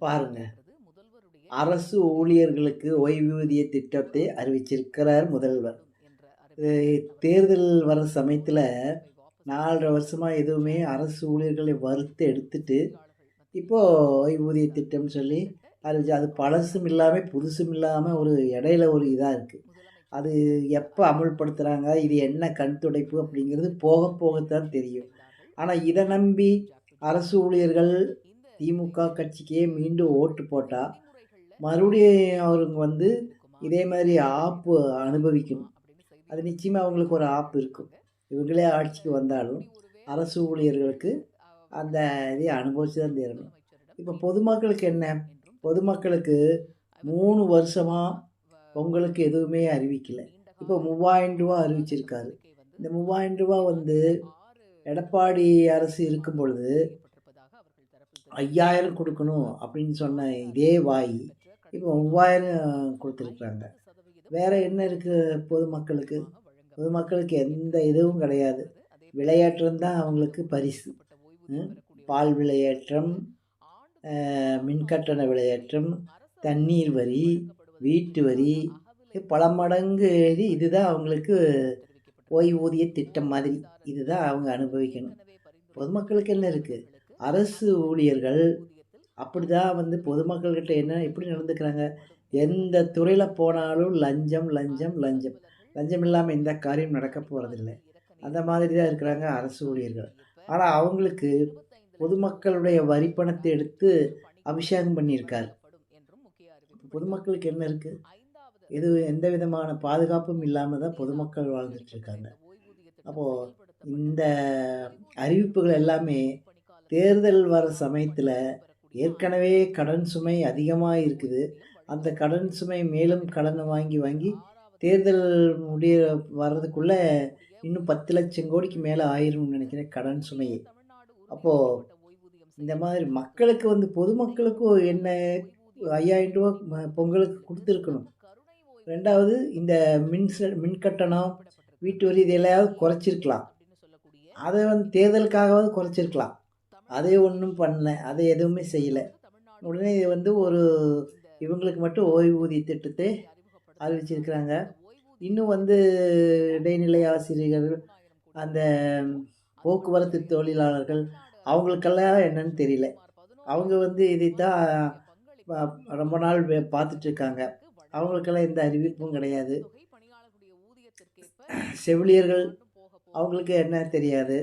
பாருங்க. அரசு ஊழியர்களுக்கு ஓய்வூதிய திட்டத்தை அறிவிச்சிருக்கிறார் முதல்வர். இது தேர்தல் வர சமயத்தில 4 1/2 வருஷமா எதுவுமே அரசு ஊழியர்களை வறுத்து எடுத்துட்டு, இப்போ ஓய்வூதிய திட்டம்னு சொல்லி அறிவிச்சு அது பழசும் இல்லாம, புதுசும் இல்லாம ஒரு இடையில ஒரு இதா இருக்கு. அது எப்ப அமல்படுத்துறாங்க? இது என்ன கண் துடைப்பு அப்படிங்கிறது போக போகத்தான் தெரியும். ஆனா இத நம்பி அரசு ஊழியர்கள் திமுக கட்சிக்கே மீண்டும் ஓட்டு போட்டா, மறுபடியும் அவருங்க வந்து இதே மாரி ஆப்பு அனுபவிக்கணும். அது நிச்சயமா அவங்களுக்கு ஒரு ஆப்பு இருக்கும். இவங்களே ஆட்சிக்கு வந்தாலும், அரசு ஊழியர்களுக்கு அந்த இதை அனுபவிச்சு தான் தீரணும். இப்ப பொதுமக்களுக்கு என்ன? பொதுமக்களுக்கு 3 வருஷமா பொங்கலுக்கு எதுவுமே அறிவிக்கல. இப்போ ரூ. 3000 அறிவிச்சிருக்காரு. இந்த ரூ. 3000 வந்து எடப்பாடி அரசு இருக்கும் பொழுது 5000 குடுக்கணும் அப்படின்னு சொன்ன இதே வாய், இப்போ 3000 குடுத்துருக்காங்க. வேற என்ன இருக்கு பொதுமக்களுக்கு? பொதுமக்களுக்கு எந்த இதுவும் கிடையாது. விலையேற்றம் தான் அவங்களுக்கு பரிசு. ம். பால் விலையேற்றம், மின்கட்டண விலையேற்றம், தண்ணீர் வரி, வீட்டு வரி, பல மடங்கு இதுதான் அவங்களுக்கு ஓய்வூதிய திட்டம் மாதிரி. இதுதான் அவங்க அனுபவிக்கணும். பொதுமக்களுக்கு என்ன இருக்கு? அரசு ஊழியர்கள் அப்படிதான் வந்து பொதுமக்கள்கிட்ட எப்படி நடந்துக்கிறாங்க? எந்த துறையில போனாலும் லஞ்சம், லஞ்சம், லஞ்சம். லஞ்சம் இல்லாம எந்த காரியமும் நடக்க போறதில்ல. அந்த மாதிரி தான் இருக்கிறாங்க அரசு ஊழியர்கள். ஆனா அவங்களுக்கு பொதுமக்களுடைய வரி பணத்தை எடுத்து அபிஷேகம் பண்ணியிருக்காரு. பொதுமக்களுக்கு என்ன இருக்கு? இது எந்த விதமான பாதுகாப்பும் இல்லாம தான் பொதுமக்கள் வாழ்ந்துட்டு இருக்காங்க. அப்போ இந்த அறிவிப்புகள் எல்லாமே தேர்தல் வர சமயத்துல ஏற்கனவே கடன் சுமை அதிகமா இருக்குது. அந்த கடன் சுமை மேலும் கடன வாங்கி, வாங்கி தேர்தல் முடிய வர்றதுக்குள்ள இன்னும் 10,00,000 கோடிக்கு மேல ஆயிரும்னு நெனைக்கிறேன் கடன் சுமையே. அப்போ இந்த மாதிரி மக்களுக்கு வந்து பொதுமக்களுக்கும் என்ன ரூ. 5,000 பொங்கலுக்கு குடுத்துருக்கணும். 2வது இந்த மின் கட்டணம், வீட்டு வரி இதெல்லையாவது குறைச்சிருக்கலாம். அத வந்து தேர்தலுக்காகவாவது குறைச்சிருக்கலாம். அதை ஒண்ணும் பண்ணல. அதை எதுவுமே செய்யல. உடனே இது வந்து ஒரு இவங்களுக்கு மட்டும் ஓய்வூதிய திட்டத்தை அறிவிச்சிருக்கிறாங்க. இன்னும் வந்து இடைநிலை ஆசிரியர்கள், அந்த போக்குவரத்து தொழிலாளர்கள் அவங்களுக்கெல்லாம் என்னன்னு தெரியல. அவங்க வந்து இதைத்தான் ரொம்ப நாள் பார்த்துட்டு இருக்காங்க. அவங்களுக்கெல்லாம் எந்த அறிவிப்பும் கிடையாது. செவிலியர்கள் அவங்களுக்கு என்ன தெரியாது.